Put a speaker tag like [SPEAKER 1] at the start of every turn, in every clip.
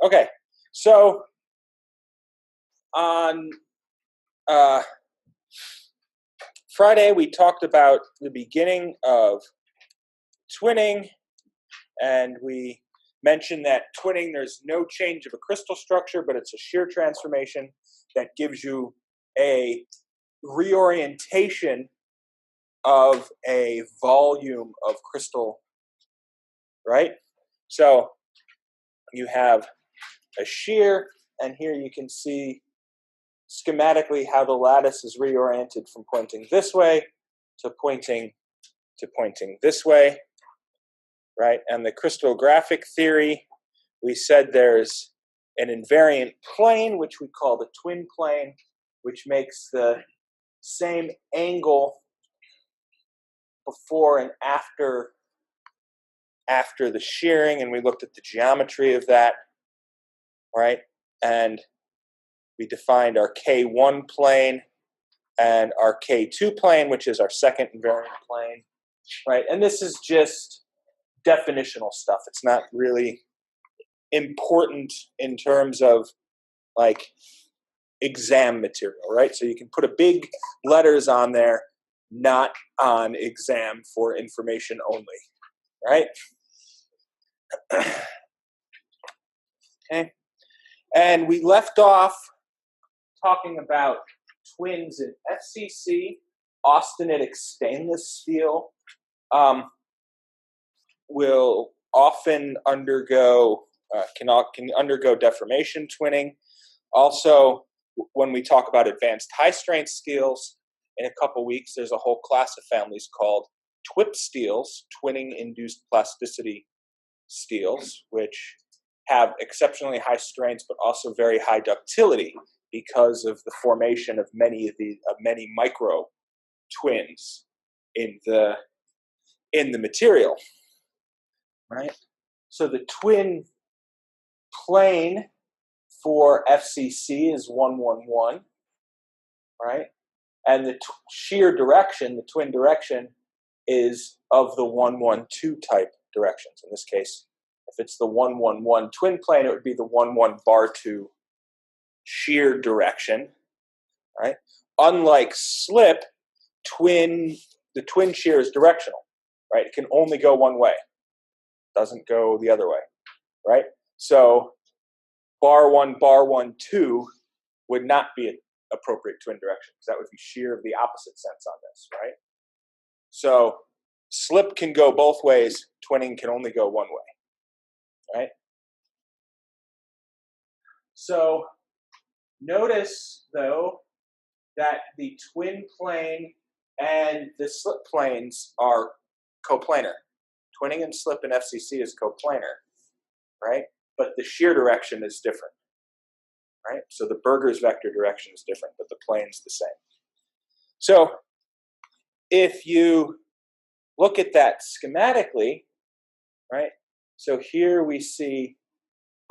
[SPEAKER 1] Okay, so on Friday we talked about the beginning of twinning, and we mentioned that twinning, there's no change of a crystal structure, but it's a shear transformation that gives you a reorientation of a volume of crystal, right? So you have a shear, and here you can see schematically how the lattice is reoriented from pointing this way to pointing this way, right? And the crystallographic theory, we said there's an invariant plane, which we call the twin plane, which makes the same angle before and after the shearing, and we looked at the geometry of that, right? And we defined our K1 plane and our K2 plane, which is our second invariant plane, right? And this is just definitional stuff. It's not really important in terms of like exam material, right? So you can put a big letters on there, not on exam for information only, right? Okay. And we left off talking about twins in FCC, austenitic stainless steel, will often undergo, can undergo deformation twinning. Also, when we talk about advanced high-strength steels, in a couple weeks, there's a whole class of families called TWIP steels, twinning-induced plasticity steels, which have exceptionally high strengths, but also very high ductility because of the formation of many micro twins in the material, right? So the twin plane for FCC is 111, right? And the shear direction, the twin direction, is of the 112 type directions. In this case, if it's the 111 twin plane, it would be the 11 bar 2 shear direction, right? Unlike slip, the twin shear is directional, right? It can only go one way. It doesn't go the other way, right? So bar 1, 2 would not be an appropriate twin direction, because that would be shear of the opposite sense on this, right? So slip can go both ways, twinning can only go one way, right? So notice, though, that the twin plane and the slip planes are coplanar. Twinning and slip in FCC is coplanar, right? But the shear direction is different, right? So the Berger's vector direction is different, but the plane's the same. So if you look at that schematically, right? So here we see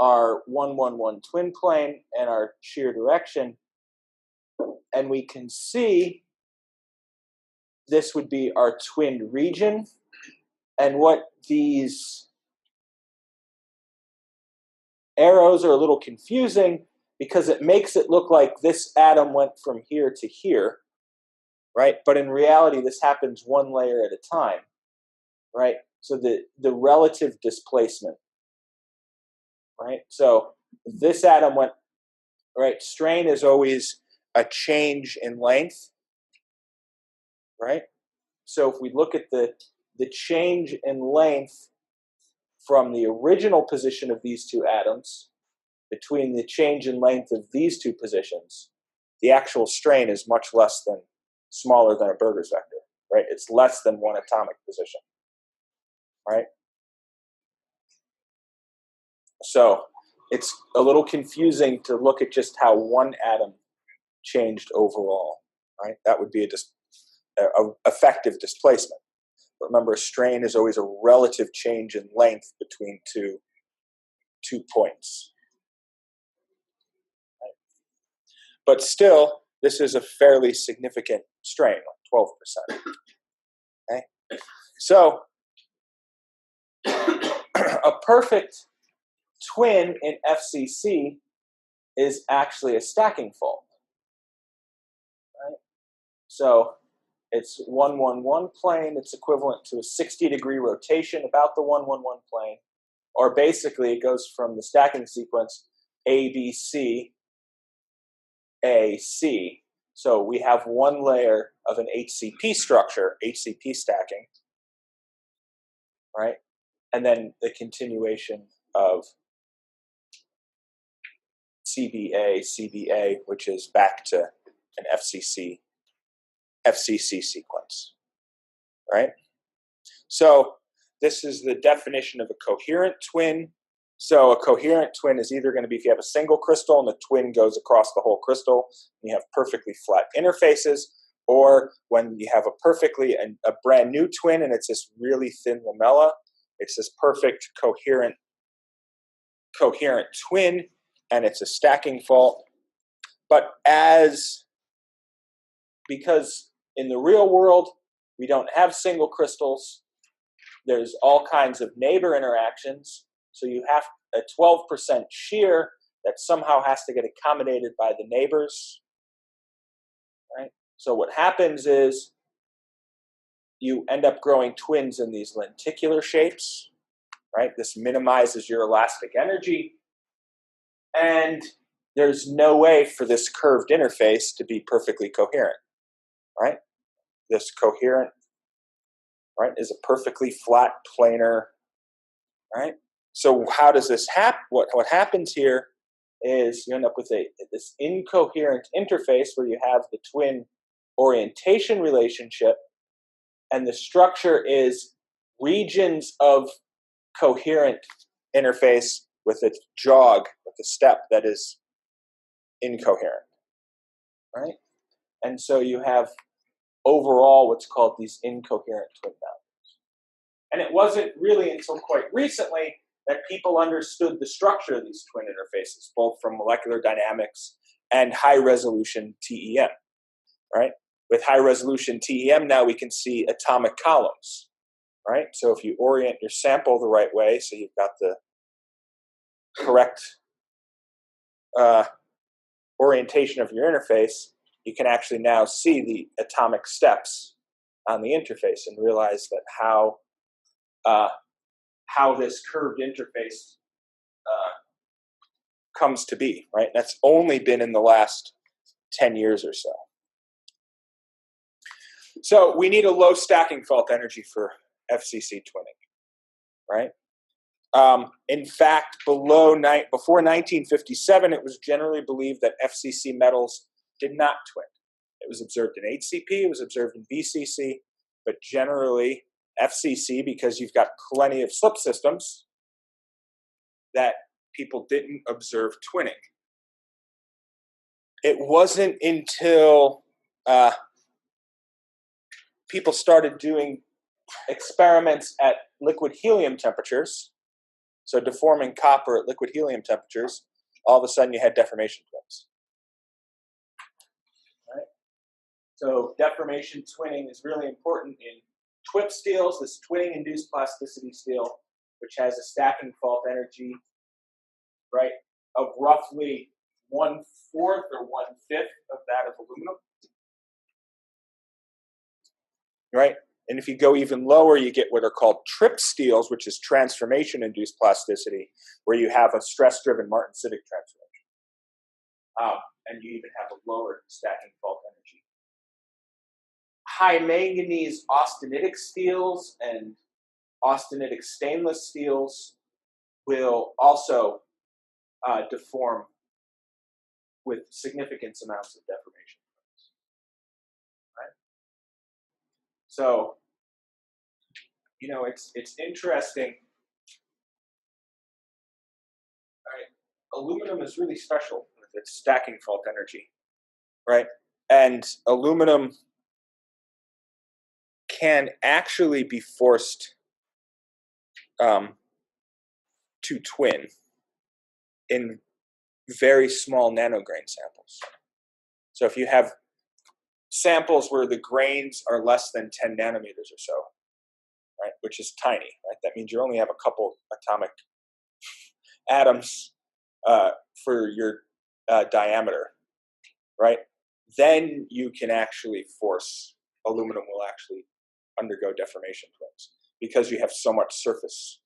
[SPEAKER 1] our 111 twin plane and our shear direction, and we can see this would be our twin region, and what these arrows are a little confusing because it makes it look like this atom went from here to here, right? But in reality, this happens one layer at a time, right? So the relative displacement, right? So this atom went, right? Strain is always a change in length, right? So if we look at the change in length from the original position of these two atoms between the change in length of these two positions, the actual strain is much smaller than a Berger's vector, right? It's less than one atomic position, right? So it's a little confusing to look at just how one atom changed overall, right? That would be a effective displacement. But remember, a strain is always a relative change in length between two points. Right? But still, this is a fairly significant strain, like 12%. Okay? So a perfect twin in FCC is actually a stacking fault. Right? So it's 1-1-1 plane. It's equivalent to a 60-degree rotation about the 1-1-1 plane. Or basically, it goes from the stacking sequence A, B, C, A, C. So we have one layer of an HCP structure, HCP stacking, right? And then the continuation of CBA, CBA, which is back to an FCC sequence, right? So this is the definition of a coherent twin. So a coherent twin is either going to be if you have a single crystal and the twin goes across the whole crystal, and you have perfectly flat interfaces, or when you have a brand new twin and it's this really thin lamella, it's this perfect coherent twin, and it's a stacking fault. But because in the real world we don't have single crystals, there's all kinds of neighbor interactions. So you have a 12% shear that somehow has to get accommodated by the neighbors, right? So what happens is you end up growing twins in these lenticular shapes, right? This minimizes your elastic energy. And there's no way for this curved interface to be perfectly coherent, right? This coherent, right, is a perfectly flat planar, right? So how does this happen? What happens here is you end up with this incoherent interface where you have the twin orientation relationship, and the structure is regions of coherent interface with a jog, with a step that is incoherent, right? And so you have overall what's called these incoherent twin boundaries. And it wasn't really until quite recently that people understood the structure of these twin interfaces, both from molecular dynamics and high-resolution TEM, right? With high-resolution TEM now we can see atomic columns, right? So if you orient your sample the right way, so you've got the correct orientation of your interface, you can actually now see the atomic steps on the interface and realize that how this curved interface comes to be, right? That's only been in the last 10 years or so. So we need a low stacking fault energy for FCC twinning, right? In fact, before 1957, it was generally believed that FCC metals did not twin. It was observed in HCP, it was observed in BCC, but generally FCC, because you've got plenty of slip systems, that people didn't observe twinning. It wasn't until people started doing experiments at liquid helium temperatures, so deforming copper at liquid helium temperatures, all of a sudden you had deformation twins. Right? So deformation twinning is really important in TWIP steels, this twinning-induced plasticity steel, which has a stacking fault energy, right, of roughly 1/4 or 1/5 of that of aluminum. Right? And if you go even lower, you get what are called TRIP steels, which is transformation-induced plasticity, where you have a stress-driven martensitic transformation. And you even have a lower stacking fault energy. High manganese austenitic steels and austenitic stainless steels will also deform with significant amounts of deformation. Right? So, you know, it's interesting. Right? Aluminum is really special with its stacking fault energy, right? And aluminum can actually be forced to twin in very small nanograin samples. So if you have samples where the grains are less than 10 nanometers or so, right, which is tiny, right? That means you only have a couple atomic atoms for your diameter, right? Then you can actually force aluminum will actually undergo deformation twins because you have so much surface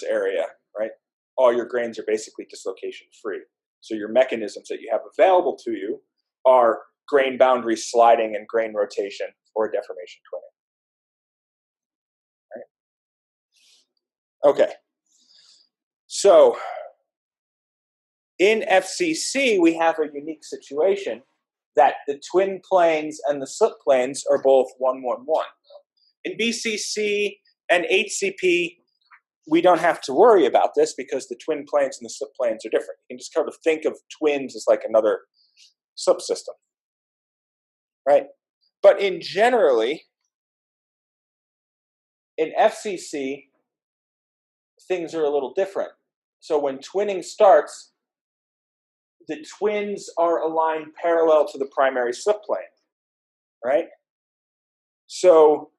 [SPEAKER 1] area, right? All your grains are basically dislocation free. So your mechanisms that you have available to you are grain boundary sliding and grain rotation or deformation twinning. Right? Okay. So in FCC, we have a unique situation that the twin planes and the slip planes are both 1, 1, 1. In BCC and HCP, we don't have to worry about this because the twin planes and the slip planes are different. You can just kind of think of twins as like another slip system, right? But in generally, in FCC, things are a little different. So when twinning starts, the twins are aligned parallel to the primary slip plane, right? So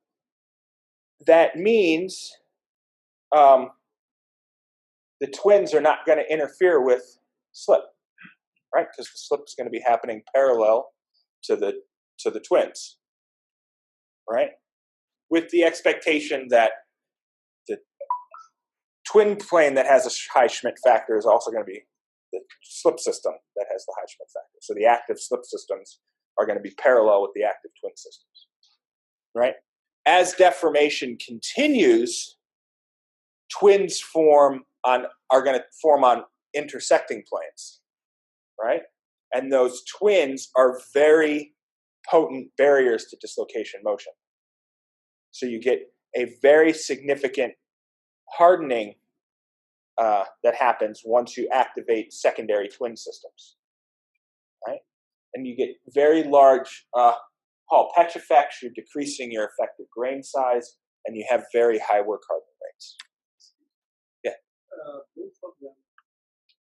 [SPEAKER 1] that means the twins are not going to interfere with slip, right? Because the slip is going to be happening parallel to the twins, right? With the expectation that the twin plane that has a high Schmidt factor is also going to be the slip system that has the high Schmidt factor. So the active slip systems are going to be parallel with the active twin systems, right? As deformation continues, twins are going to form on intersecting planes, right? And those twins are very potent barriers to dislocation motion. So you get a very significant hardening that happens once you activate secondary twin systems, right? And you get very large Hall-Petch effects. You're decreasing your effective grain size, and you have very high work hardening rates. Yeah.
[SPEAKER 2] Both of them,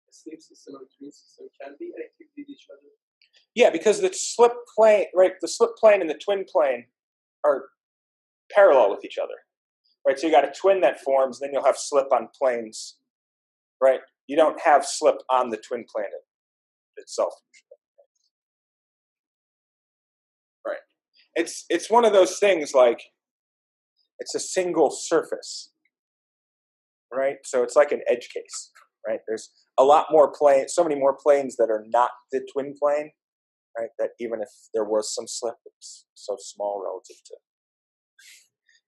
[SPEAKER 2] a slip system and twin system, can be active with each other.
[SPEAKER 1] Yeah, because the slip plane, right? The slip plane and the twin plane are parallel with each other, right? So you got a twin that forms, then you'll have slip on planes, right? You don't have slip on the twin plane itself. Right. It's one of those things like it's a single surface, right? So it's like an edge case, right? There's a lot more planes, so many more planes that are not the twin plane, right? That even if there was some slip, it's so small relative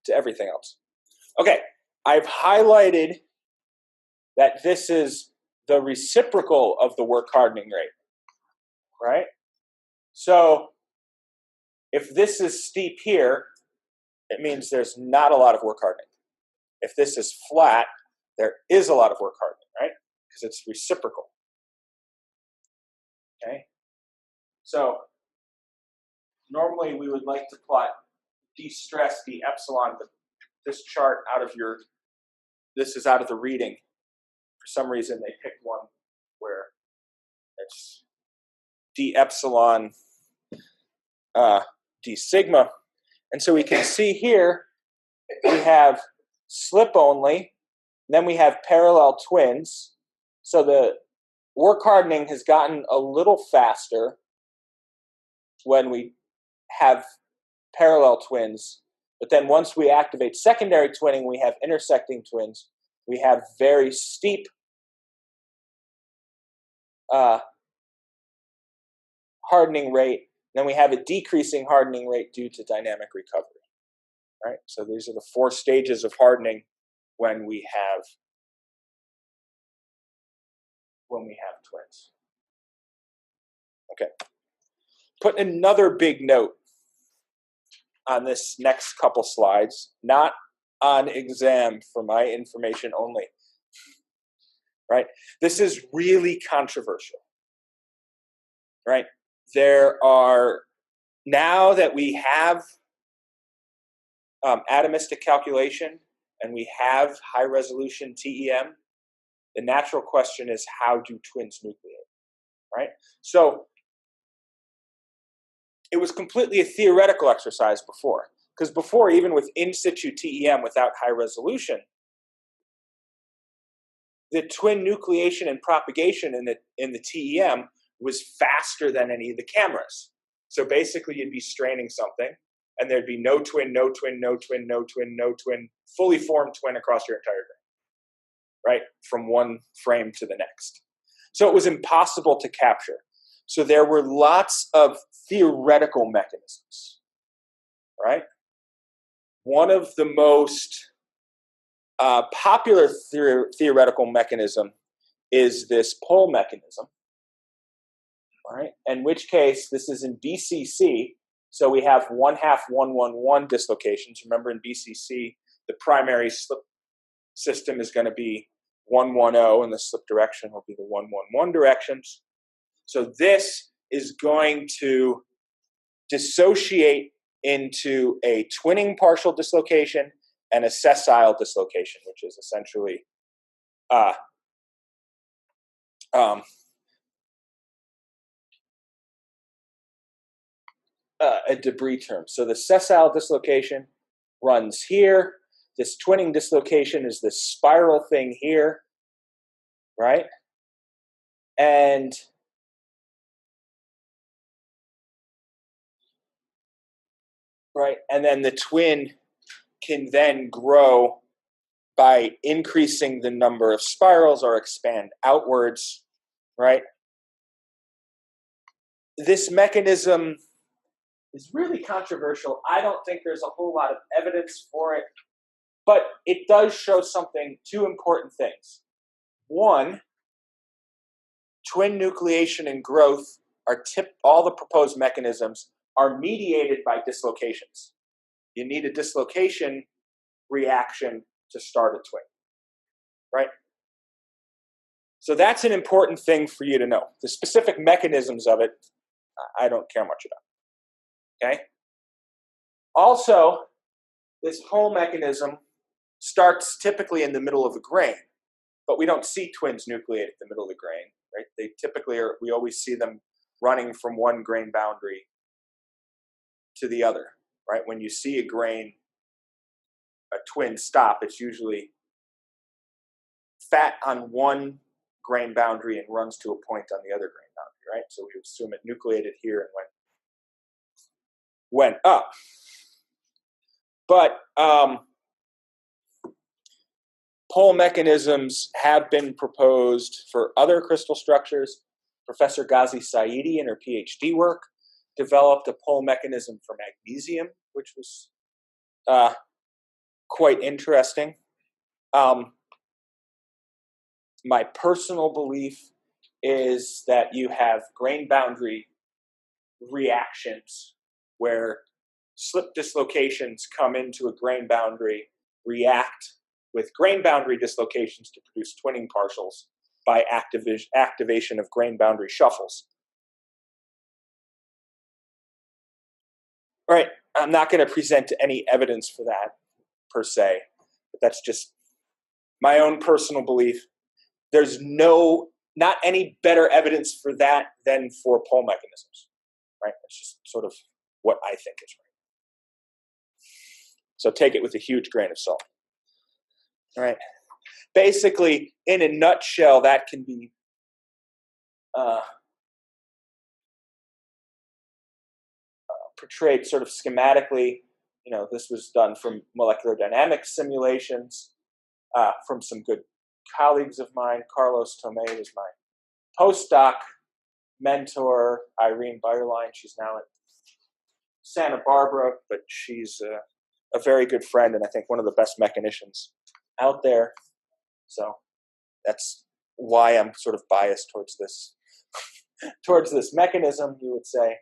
[SPEAKER 1] to everything else. Okay, I've highlighted that this is the reciprocal of the work hardening rate, right? So if this is steep here, it means there's not a lot of work hardening. If this is flat, there is a lot of work hardening, right? Because it's reciprocal. Okay? So normally we would like to plot d-stress, d-epsilon, but this chart this is out of the reading. For some reason, they picked one where it's d-epsilon, d-sigma. And so we can see here, we have slip only, then we have parallel twins. So the work hardening has gotten a little faster when we have parallel twins. But then once we activate secondary twinning, we have intersecting twins. We have very steep hardening rate. Then we have a decreasing hardening rate due to dynamic recovery, right? So these are the 4 stages of hardening when we have twins. Okay. Put another big note on this next couple slides, not on exam for my information only, right? This is really controversial, right? There are, now that we have atomistic calculation and we have high resolution TEM, the natural question is, how do twins nucleate, right? So it was completely a theoretical exercise before, because before, even with in situ TEM without high resolution, the twin nucleation and propagation in the TEM was faster than any of the cameras. So basically, you'd be straining something, and there'd be no twin, no twin, no twin, no twin, no twin, fully formed twin across your entire grain, right? From one frame to the next. So it was impossible to capture. So there were lots of theoretical mechanisms, right? One of the most popular theoretical mechanism is this pole mechanism, right? In which case, this is in BCC. So we have 1/2-1-1-1 dislocations. Remember, in BCC, the primary slip system is going to be 1-1-0, and the slip direction will be the 1-1-1 directions. So this is going to dissociate into a twinning partial dislocation and a sessile dislocation, which is essentially a debris term. So the sessile dislocation runs here. This twinning dislocation is this spiral thing here, right? And then the twin can then grow by increasing the number of spirals or expand outwards, right? This mechanism is really controversial. I don't think there's a whole lot of evidence for it, but it does show two important things. One, twin nucleation and growth all the proposed mechanisms are mediated by dislocations. You need a dislocation reaction to start a twin, right? So that's an important thing for you to know. The specific mechanisms of it, I don't care much about, okay? Also, this whole mechanism starts typically in the middle of a grain, but we don't see twins nucleate at the middle of the grain, right? They typically we always see them running from one grain boundary to the other, right? When you see a twin stop, it's usually fat on one grain boundary and runs to a point on the other grain boundary, right? So we assume it nucleated here and went up. But pole mechanisms have been proposed for other crystal structures. Professor Ghazi Saidi, in her PhD work, developed a pole mechanism for magnesium, which was quite interesting. My personal belief is that you have grain boundary reactions where slip dislocations come into a grain boundary, react with grain boundary dislocations to produce twinning partials by activation of grain boundary shuffles. All right, I'm not going to present any evidence for that per se, but that's just my own personal belief. There's not any better evidence for that than for pole mechanisms, right? It's just sort of what I think is right. So take it with a huge grain of salt. All right. Basically, in a nutshell, that can be portrayed sort of schematically. You know, this was done from molecular dynamics simulations from some good colleagues of mine. Carlos Tomei was my postdoc mentor. Irene Bayerlein, she's now at Santa Barbara, but she's a very good friend and I think one of the best mechanicians out there. So that's why I'm sort of biased towards this mechanism, you would say.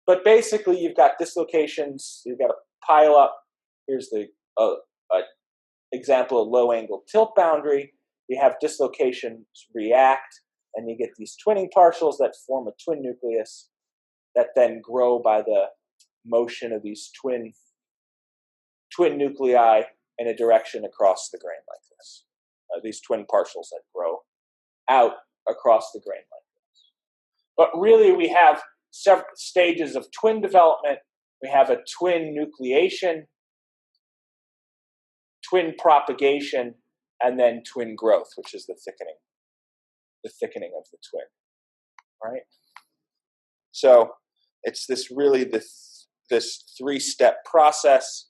[SPEAKER 1] But basically, you've got dislocations. You've got a pile up. Here's the example of low-angle tilt boundary. You have dislocations react, and you get these twinning partials that form a twin nucleus that then grow by the motion of these twin nuclei in a direction across the grain like this. These twin partials that grow out across the grain like this. But really, we have several stages of twin development. We have a twin nucleation, twin propagation, and then twin growth, which is the thickening of the twin, right? So it's this three-step process.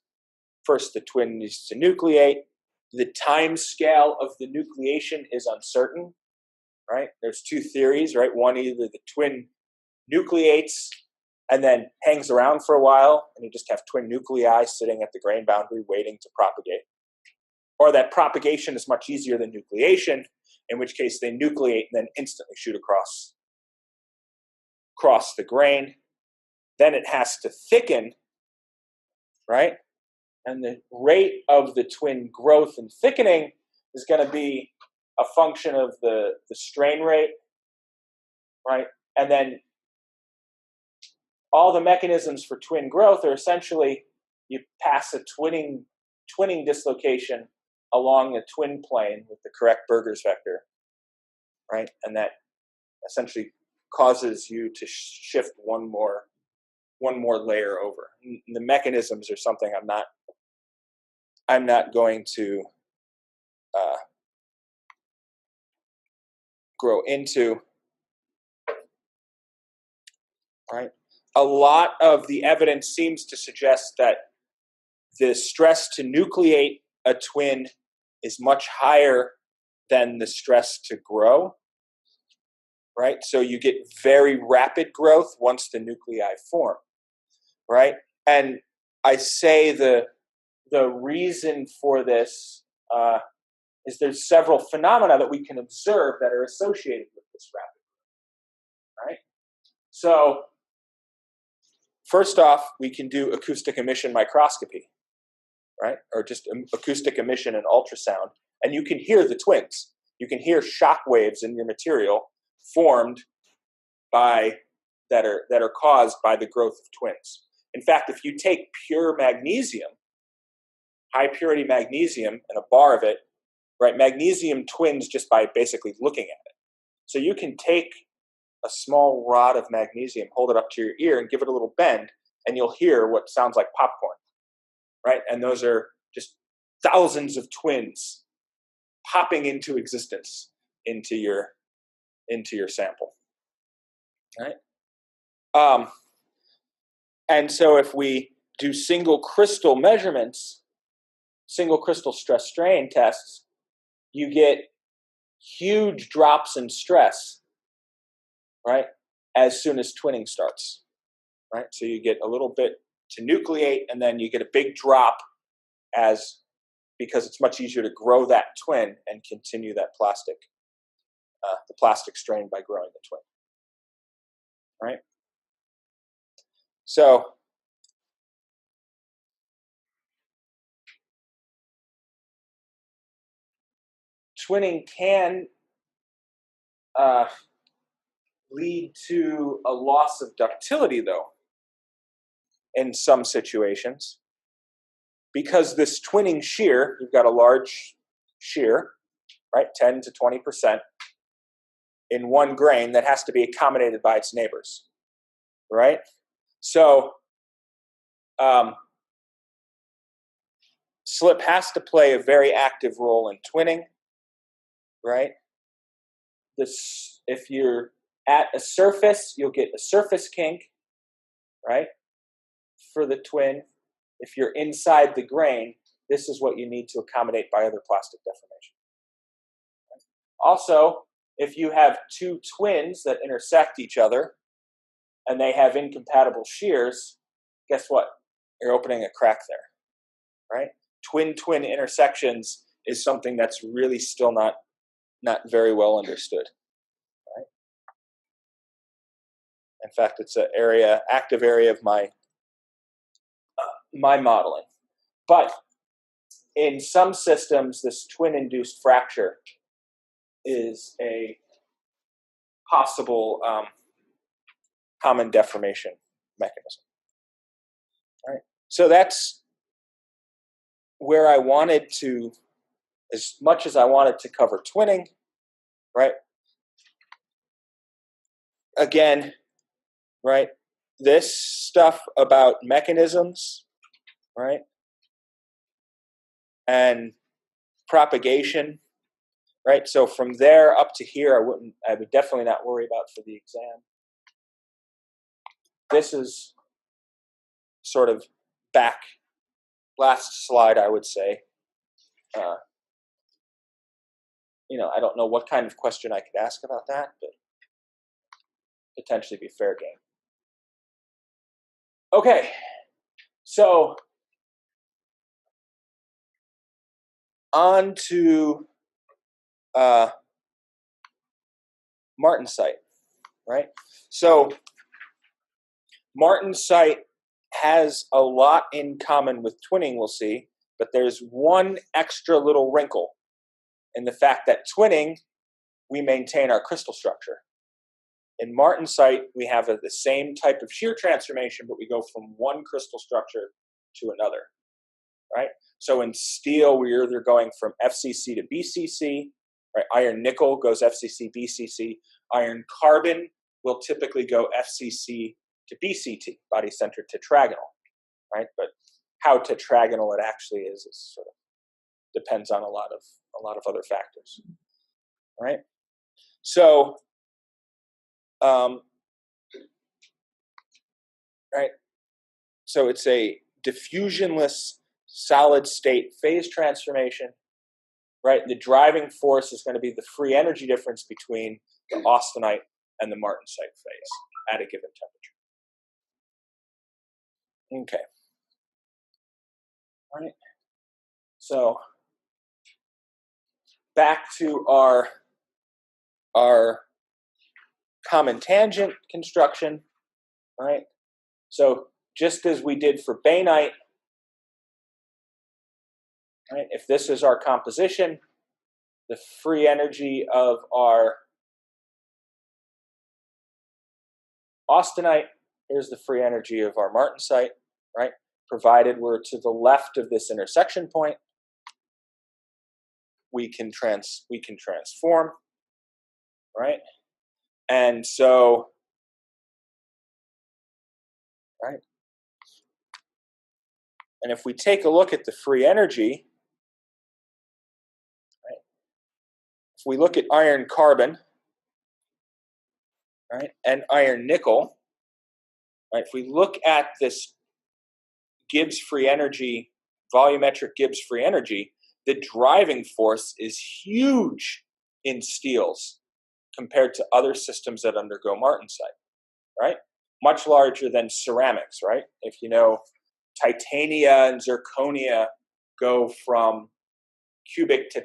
[SPEAKER 1] First, the twin needs to nucleate. The time scale of the nucleation is uncertain, right? There's two theories, right? One, either the twin nucleates and then hangs around for a while, and you just have twin nuclei sitting at the grain boundary waiting to propagate. Or that propagation is much easier than nucleation, in which case they nucleate and then instantly shoot across the grain. Then it has to thicken, right? And the rate of the twin growth and thickening is going to be a function of the strain rate, right? And then all the mechanisms for twin growth are essentially you pass a twinning dislocation along a twin plane with the correct Burgers vector, right? And that essentially causes you to shift one more layer over. And the mechanisms are something I'm not going to grow into, right? A lot of the evidence seems to suggest that the stress to nucleate a twin is much higher than the stress to grow, right? So you get very rapid growth once the nuclei form, right? And I say the reason for this is there's several phenomena that we can observe that are associated with this rapid growth, right? So first off, we can do acoustic emission microscopy, right? Or just acoustic emission and ultrasound. And you can hear the twins. You can hear shock waves in your material formed that are caused by the growth of twins. In fact, if you take pure magnesium, high purity magnesium, and a bar of it, right? Magnesium twins just by basically looking at it. So you can take a small rod of magnesium, hold it up to your ear, and give it a little bend, and you'll hear what sounds like popcorn, right? And those are just thousands of twins popping into existence into your sample, right? And so if we do single crystal measurements, single crystal stress strain tests, you get huge drops in stress, right, as soon as twinning starts, right? So you get a little bit to nucleate, and then you get a big drop because it's much easier to grow that twin and continue that the plastic strain by growing the twin, right? So twinning can lead to a loss of ductility, though, in some situations, because this twinning shear, you've got a large shear, right, 10 to 20% in one grain that has to be accommodated by its neighbors, right? So slip has to play a very active role in twinning, right? If you're at a surface, you'll get a surface kink, right, for the twin. If you're inside the grain, this is what you need to accommodate by other plastic deformation. Also, if you have two twins that intersect each other and they have incompatible shears, guess what? You're opening a crack there, right? Twin-twin intersections is something that's really still not very well understood, right? In fact, it's an active area of my modeling. But in some systems, this twin-induced fracture is a possible common deformation mechanism. All right. So that's where I wanted to, as much as I wanted to cover twinning, right? Again, right? This stuff about mechanisms, right? And propagation, right? So from there up to here, I would definitely not worry about for the exam. This is sort of back, last slide, I would say. I don't know what kind of question I could ask about that, but potentially be fair game. Okay, so on to Martensite, right? So Martensite has a lot in common with twinning, we'll see, but there's one extra little wrinkle in the fact that twinning, we maintain our crystal structure. In Martensite, we have the same type of shear transformation, but we go from one crystal structure to another, right? So in steel, we're either going from FCC to BCC, right? Iron nickel goes FCC, BCC. Iron carbon will typically go FCC to BCT, body-centered tetragonal, right? But how tetragonal it actually is sort of depends on a lot of other factors, right? So, right. So it's a diffusionless solid state phase transformation, right? The driving force is going to be the free energy difference between the austenite and the martensite phase at a given temperature. Okay. All right. So back to our common tangent construction, right? So just as we did for bainite, right? If this is our composition, the free energy of our austenite, here's the free energy of our martensite, right? Provided we're to the left of this intersection point, we can transform, right? And so, right? And if we take a look at the free energy, right? If we look at iron carbon, right, and iron nickel, right? If we look at this Gibbs free energy, volumetric Gibbs free energy, the driving force is huge in steels compared to other systems that undergo martensite, right? Much larger than ceramics, right? If you know, titania and zirconia go from cubic to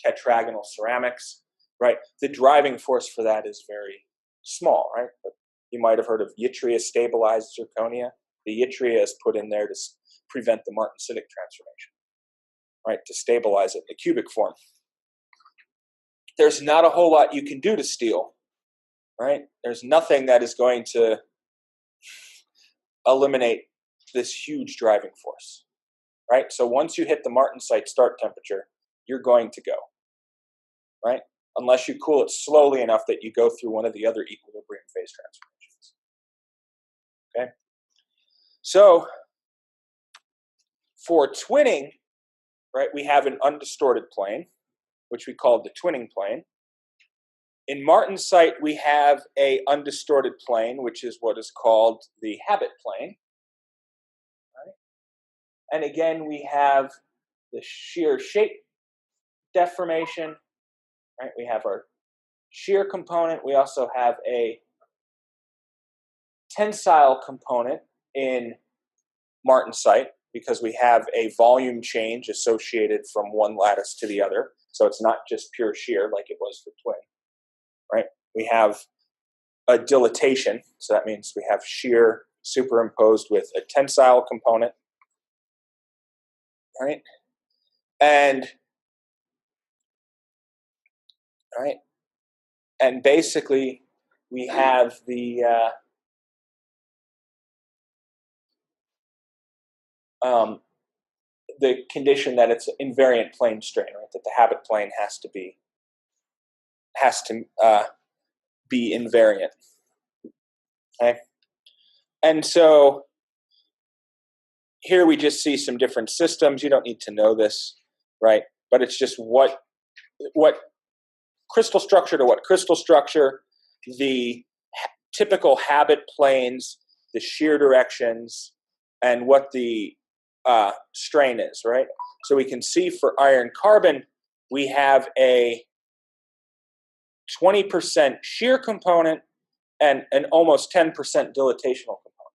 [SPEAKER 1] tetragonal ceramics, right? The driving force for that is very small, right? But you might have heard of yttria stabilized zirconia. The yttria is put in there to prevent the martensitic transformation, right? To stabilize it in the cubic form. There's not a whole lot you can do to steel, right? There's nothing that is going to eliminate this huge driving force, right? So once you hit the martensite start temperature, you're going to go, right? Unless you cool it slowly enough that you go through one of the other equilibrium phase transformations. Okay? So for twinning, right, we have an undistorted plane, which we call the twinning plane. In martensite, we have a undistorted plane, which is what is called the habit plane. Right? And again, we have the shear shape deformation. Right? We have our shear component. We also have a tensile component in martensite because we have a volume change associated from one lattice to the other. So it's not just pure shear like it was for twin. Right? We have a dilatation, so that means we have shear superimposed with a tensile component, right? And basically we have the condition that it's invariant plane strain, right? That the habit plane has to be invariant. Okay, and so here we just see some different systems. You don't need to know this, right? but it's just what crystal structure to what crystal structure, the typical habit planes, the shear directions, and what the strain is, right? So we can see for iron carbon, we have a 20% shear component and an almost 10% dilatational component,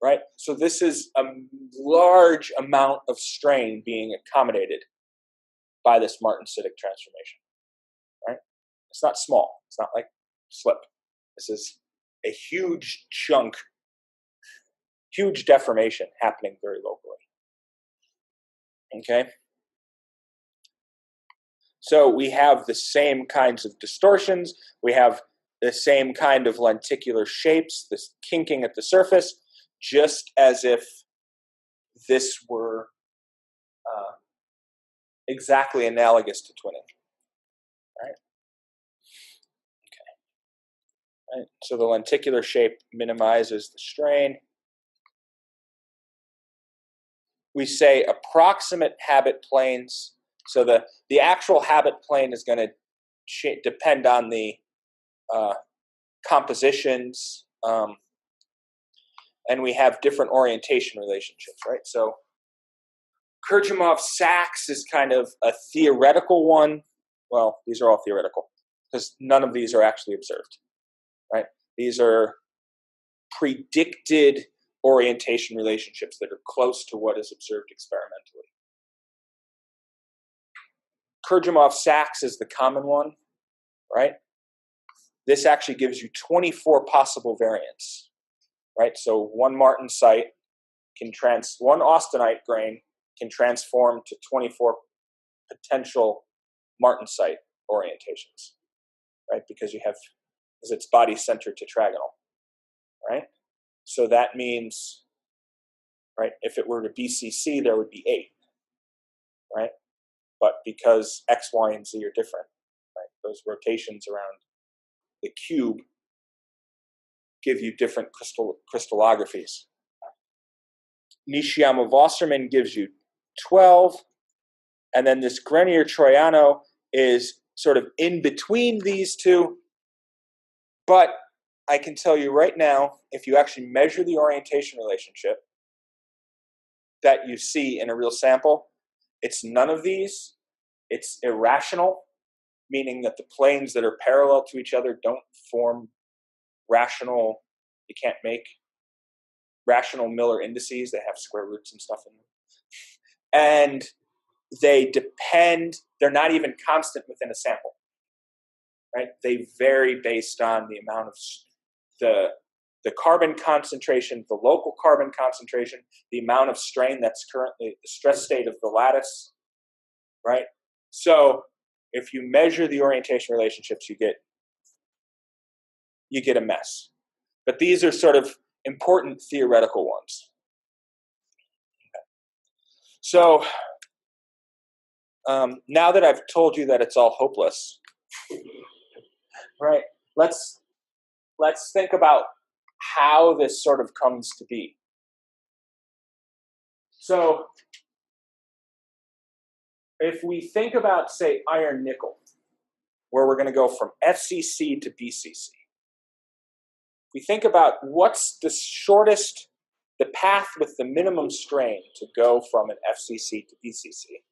[SPEAKER 1] right? So this is a large amount of strain being accommodated by this martensitic transformation, right? It's not small. It's not like slip. This is a huge chunk, huge deformation happening very locally. Okay? So we have the same kinds of distortions. We have the same kind of lenticular shapes, this kinking at the surface, just as if this were exactly analogous to twinning. Right? Okay. Right. So the lenticular shape minimizes the strain. We say approximate habit planes. So the actual habit plane is going to depend on the compositions, and we have different orientation relationships, right? So Kurdyumov-Sachs is kind of a theoretical one. Well, these are all theoretical because none of these are actually observed, right? These are predicted orientation relationships that are close to what is observed experimentally. Kurdyumov-Sachs is the common one, right? This actually gives you 24 possible variants, right? So one martensite one austenite grain can transform to 24 potential martensite orientations, right? Because it's body-centered tetragonal, right? So that means, right, if it were to BCC, there would be 8, right? But because X, Y, and Z are different, right? Those rotations around the cube give you different crystallographies. Nishiyama-Wasserman gives you 12, and then this Grenier-Troiano is sort of in between these two. But I can tell you right now, if you actually measure the orientation relationship that you see in a real sample, it's none of these. It's irrational, meaning that the planes that are parallel to each other don't form rational, you can't make rational Miller indices. They have square roots and stuff in them. And they're not even constant within a sample, right? They vary based on the amount of the carbon concentration, the local carbon concentration, the amount of strain that's currently the stress state of the lattice, right? So if you measure the orientation relationships, you get a mess. But these are sort of important theoretical ones. Okay. So now that I've told you that it's all hopeless, right? Let's think about how this sort of comes to be. So if we think about, say, iron nickel, where we're going to go from FCC to BCC, we think about what's the shortest, the path with the minimum strain to go from an FCC to BCC.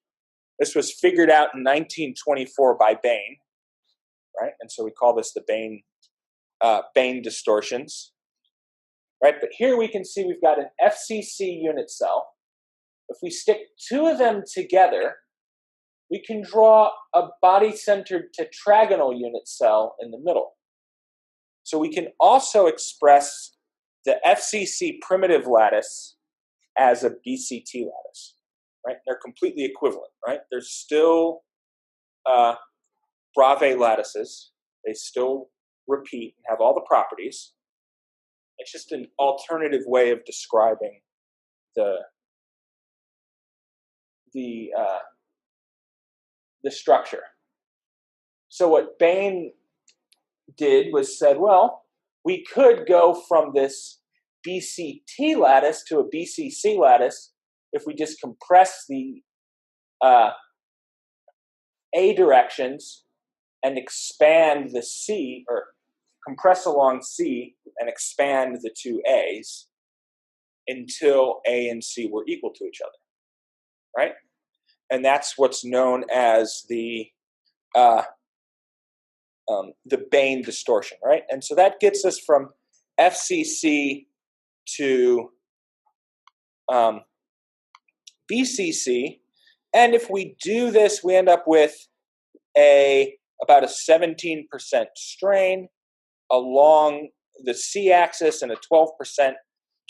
[SPEAKER 1] This was figured out in 1924 by Bain, right? And so we call this the Bain distortions, right? But here we can see we've got an FCC unit cell. If we stick 2 of them together, we can draw a body-centered tetragonal unit cell in the middle. So we can also express the FCC primitive lattice as a BCT lattice, right? They're completely equivalent, right? They're still Bravais lattices. They still repeat and have all the properties. It's just an alternative way of describing the structure. So what Bain did was said, well, we could go from this BCT lattice to a BCC lattice if we just compress the A directions and expand the C, or compress along C and expand the two A's until A and C were equal to each other, right? And that's what's known as the Bain distortion, right? And so that gets us from FCC to BCC. And if we do this, we end up with about a 17% strain along the C-axis and a 12%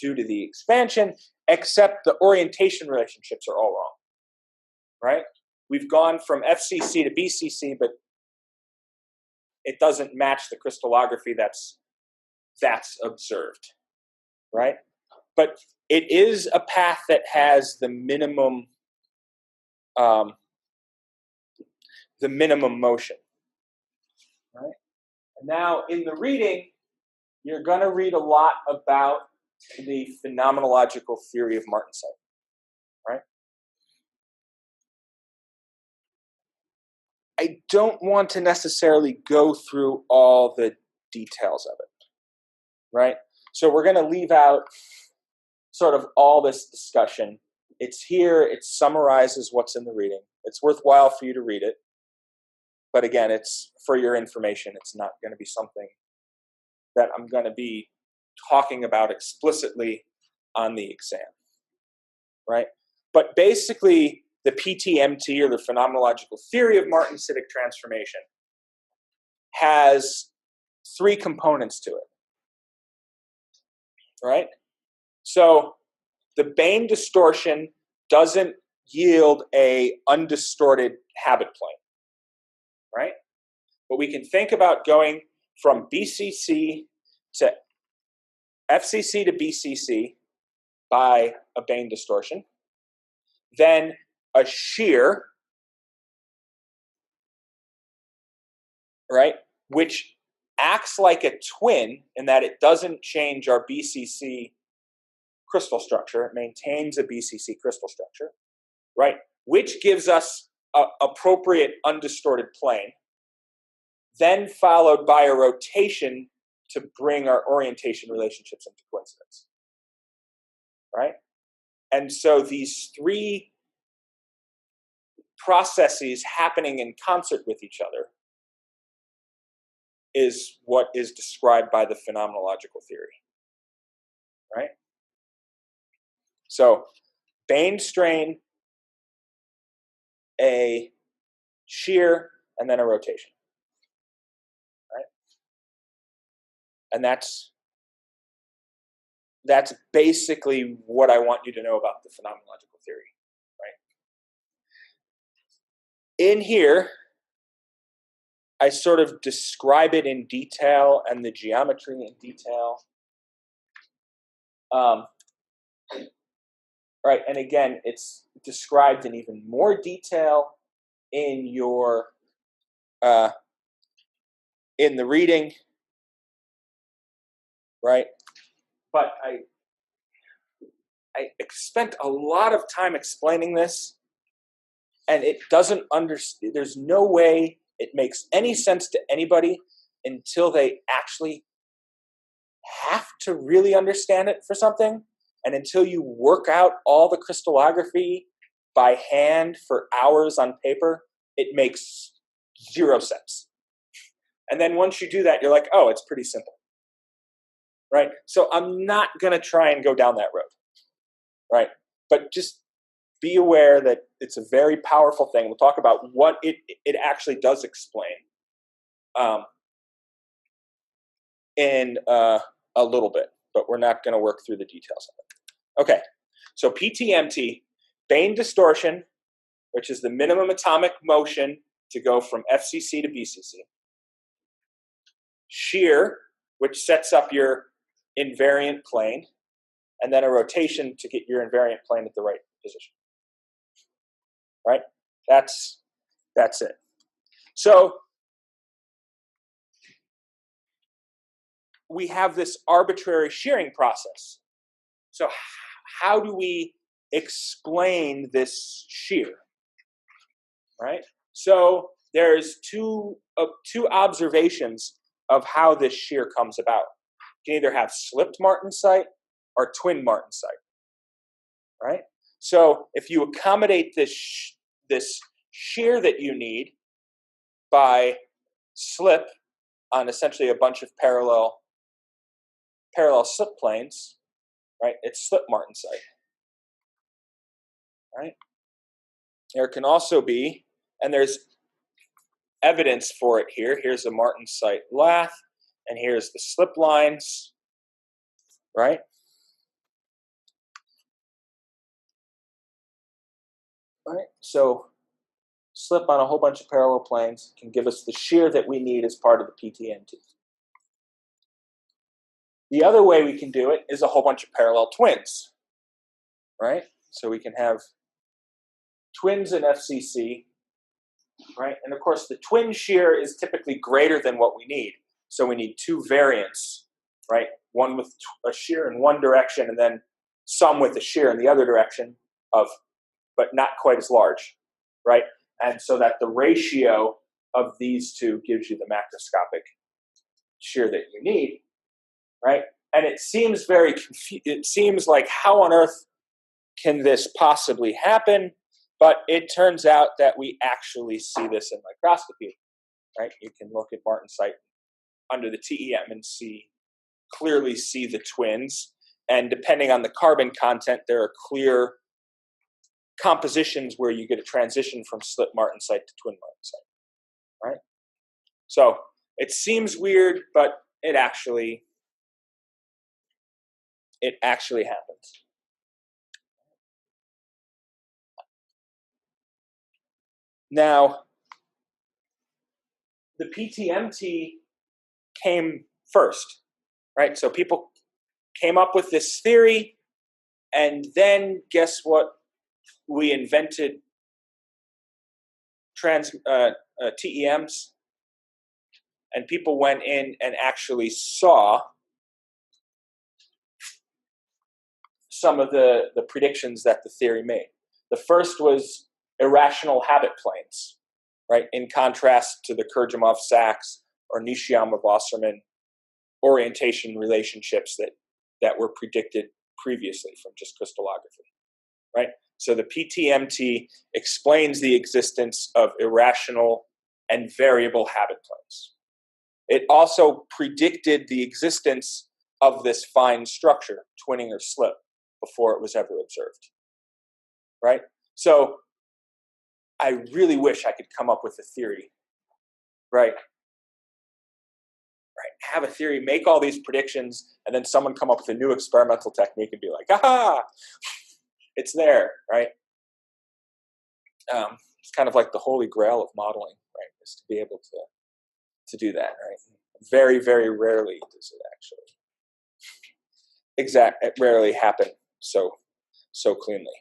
[SPEAKER 1] due to the expansion, except the orientation relationships are all wrong, right? We've gone from FCC to BCC, but it doesn't match the crystallography that's observed, right? But it is a path that has the minimum motion, right? And now in the reading, you're going to read a lot about the phenomenological theory of Martensite, right? I don't want to necessarily go through all the details of it, right? So we're going to leave out sort of all this discussion. It's here. It summarizes what's in the reading. It's worthwhile for you to read it. But again, it's for your information. It's not going to be something that I'm going to be talking about explicitly on the exam, right? But basically, the PTMT, or the Phenomenological Theory of Martensitic Transformation, has three components to it, right? So the Bain distortion doesn't yield a undistorted habit plane, right? But we can think about going from BCC to FCC to BCC by a Bain distortion, then a shear, right, which acts like a twin in that it doesn't change our BCC crystal structure. It maintains a BCC crystal structure, right, which gives us an appropriate undistorted plane, then followed by a rotation to bring our orientation relationships into coincidence, right? And so these three processes happening in concert with each other is what is described by the phenomenological theory, right? So Bain strain, a shear, and then a rotation, right? And that's basically what I want you to know about the phenomenological theory, right? In here, I sort of describe it in detail and the geometry in detail. Right, and again, it's described in even more detail in your in the reading, right? But I spent a lot of time explaining this, and it doesn't understand. There's no way it makes any sense to anybody until they actually have to really understand it for something, and until you work out all the crystallography by hand for hours on paper, it makes zero sense. And then once you do that, you're like, oh, it's pretty simple, right? So I'm not going to try and go down that road, right? But just be aware that it's a very powerful thing. We'll talk about what it actually does explain in a little bit, but we're not going to work through the details of it. Okay, so PTMT, Bain distortion, which is the minimum atomic motion to go from FCC to BCC. Shear, which sets up your invariant plane, and then a rotation to get your invariant plane at the right position. Right? That's it. So we have this arbitrary shearing process. So how do we explain this shear? Right? So there's two observations of how this shear comes about. You can either have slipped martensite or twin martensite, right? So if you accommodate this shear that you need by slip on essentially a bunch of parallel slip planes, right? It's slip martensite, right? There can also be, and there's evidence for it here. Here's a martensite lath, and here's the slip lines, right? Right. So slip on a whole bunch of parallel planes can give us the shear that we need as part of the PTMT. The other way we can do it is a whole bunch of parallel twins, right? So we can have twins in FCC, right? And of course, the twin shear is typically greater than what we need. So we need two variants, right? One with a shear in one direction and then some with a shear in the other direction but not quite as large, right? And so that the ratio of these two gives you the macroscopic shear that you need, right? And it seems it seems like how on earth can this possibly happen? But it turns out that we actually see this in microscopy, right? You can look at martensite under the TEM and clearly see the twins. And depending on the carbon content, there are clear compositions where you get a transition from slip martensite to twin martensite, right? So it seems weird, but it actually happens. Now, the PTMT came first, right? So people came up with this theory, and then guess what? We invented TEMs, and people went in and actually saw some of the predictions that the theory made. The first was irrational habit planes, right? In contrast to the Kurgyamov-Sachs or Nishiyama-Wasserman orientation relationships that were predicted previously from just crystallography, right? So the PTMT explains the existence of irrational and variable habit planes. It also predicted the existence of this fine structure, twinning or slip, before it was ever observed, right? So I really wish I could come up with a theory, right? Have a theory, make all these predictions, and then someone come up with a new experimental technique and be like, aha, it's there, right? It's kind of like the holy grail of modeling, right? Is to be able to do that, right? Very, very rarely does it actually it rarely happen so cleanly.